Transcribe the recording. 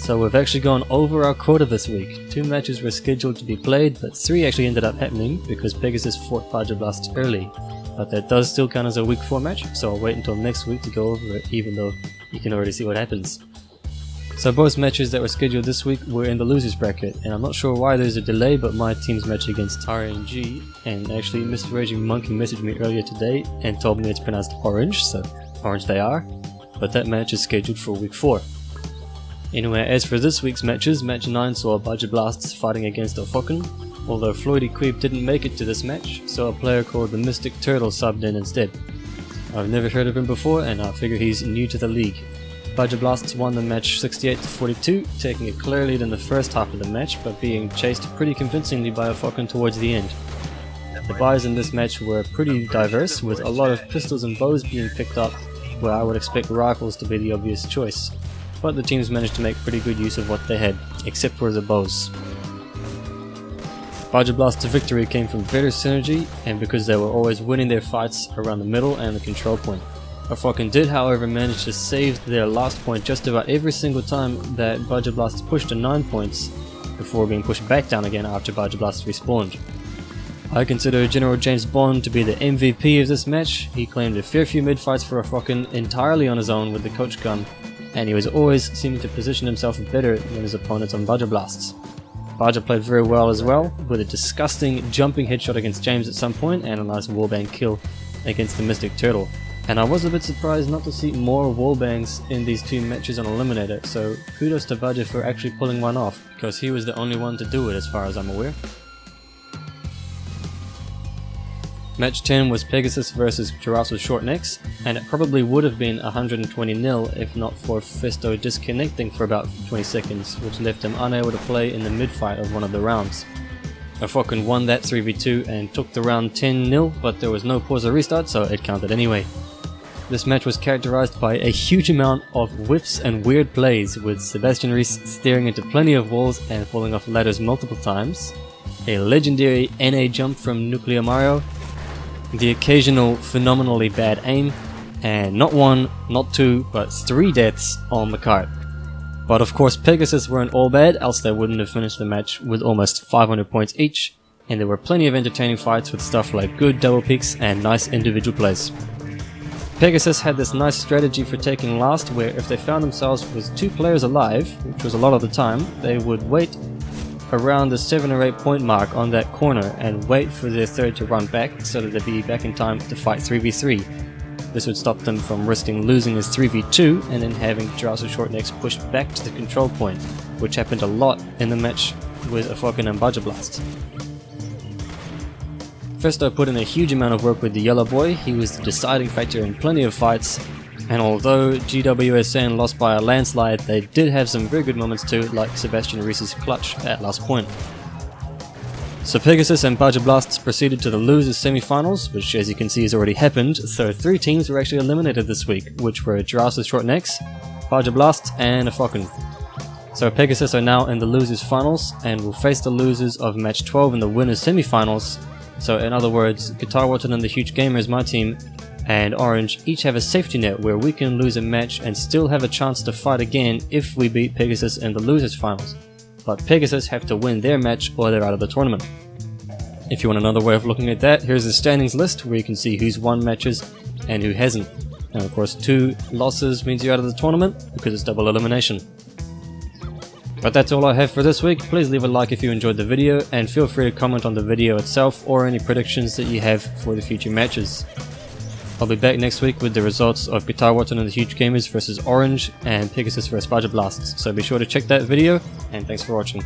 So we've actually gone over our quota this week. 2 matches were scheduled to be played, but 3 actually ended up happening because Pegasus fought Budget early. But that does still count as a week 4 match, so I'll wait until next week to go over it, even though you can already see what happens. So both matches that were scheduled this week were in the losers bracket, and I'm not sure why there's a delay, but my team's match against RNG, and actually Mr. Raging Monkey messaged me earlier today and told me it's pronounced orange, so orange they are, but that match is scheduled for week 4. Anyway, as for this week's matches, match 9 saw Budget Blasts fighting against FoFCL, although Floydy Queeb didn't make it to this match, so a player called the Mystic Turtle subbed in instead. I've never heard of him before, and I figure he's new to the league. Budget Blasts won the match 68-42, taking a clear lead in the first half of the match, but being chased pretty convincingly by FoFCL towards the end. The buys in this match were pretty diverse, with a lot of pistols and bows being picked up, where I would expect rifles to be the obvious choice. But the teams managed to make pretty good use of what they had, except for the bows. Budget Blast's victory came from better synergy, and because they were always winning their fights around the middle and the control point. FoFCL did however manage to save their last point just about every single time that Budget Blast pushed to 9 points, before being pushed back down again after Budget Blast respawned. I consider General James Bond to be the MVP of this match. He claimed a fair few mid-fights for FoFCL entirely on his own with the coach gun, and he was always seeming to position himself better than his opponents on Budget Blasts. Budget played very well as well, with a disgusting jumping headshot against James at some point and a nice wallbang kill against the Mystic Turtle. And I was a bit surprised not to see more wallbangs in these 2 matches on Eliminator, so kudos to Budget for actually pulling one off, because he was the only one to do it as far as I'm aware. Match 10 was Pegasus vs Giraffes with Short Necks, and it probably would have been 120-0 if not for Fisto disconnecting for about 20 seconds, which left him unable to play in the mid-fight of one of the rounds. FoFCL won that 3v2 and took the round 10-0, but there was no pause or restart, so it counted anyway. This match was characterized by a huge amount of whiffs and weird plays, with Sebastian Reese staring into plenty of walls and falling off ladders multiple times, a legendary NA jump from Nuclear Mario, the occasional phenomenally bad aim, and not 1, not 2, but 3 deaths on the cart. But of course Pegasus weren't all bad, else they wouldn't have finished the match with almost 500 points each, and there were plenty of entertaining fights with stuff like good double peaks and nice individual plays. Pegasus had this nice strategy for taking last, where if they found themselves with 2 players alive, which was a lot of the time, they would wait around the 7 or 8 point mark on that corner and wait for their third to run back so that they'd be back in time to fight 3v3. This would stop them from risking losing as 3v2 and then having Giraffes with Short Necks pushed back to the control point, which happened a lot in the match with FoFCL and Budget Blast. Fisto put in a huge amount of work with the yellow boy. He was the deciding factor in plenty of fights, and although GWSN lost by a landslide, they did have some very good moments too, like Sebastian Reese's clutch at last point. So Pegasus and Budget Blasts proceeded to the losers semi-finals, which as you can see has already happened, so 3 teams were actually eliminated this week, which were Giraffes with Short Necks, Budget Blasts and FoFCL. So Pegasus are now in the losers finals, and will face the losers of match 12 in the winners semi-finals. So in other words, Guitar Watson and the Huge Gamers, my team, and Orange each have a safety net where we can lose a match and still have a chance to fight again if we beat Pegasus in the losers finals. But Pegasus have to win their match or they're out of the tournament. If you want another way of looking at that, here's the standings list where you can see who's won matches and who hasn't. And of course 2 losses means you're out of the tournament because it's double elimination. But that's all I have for this week. Please leave a like if you enjoyed the video, and feel free to comment on the video itself or any predictions that you have for the future matches. I'll be back next week with the results of Guitar Watson and the Huge Gamers vs Orange and Pegasus vs Budget Blasts, so be sure to check that video, and thanks for watching.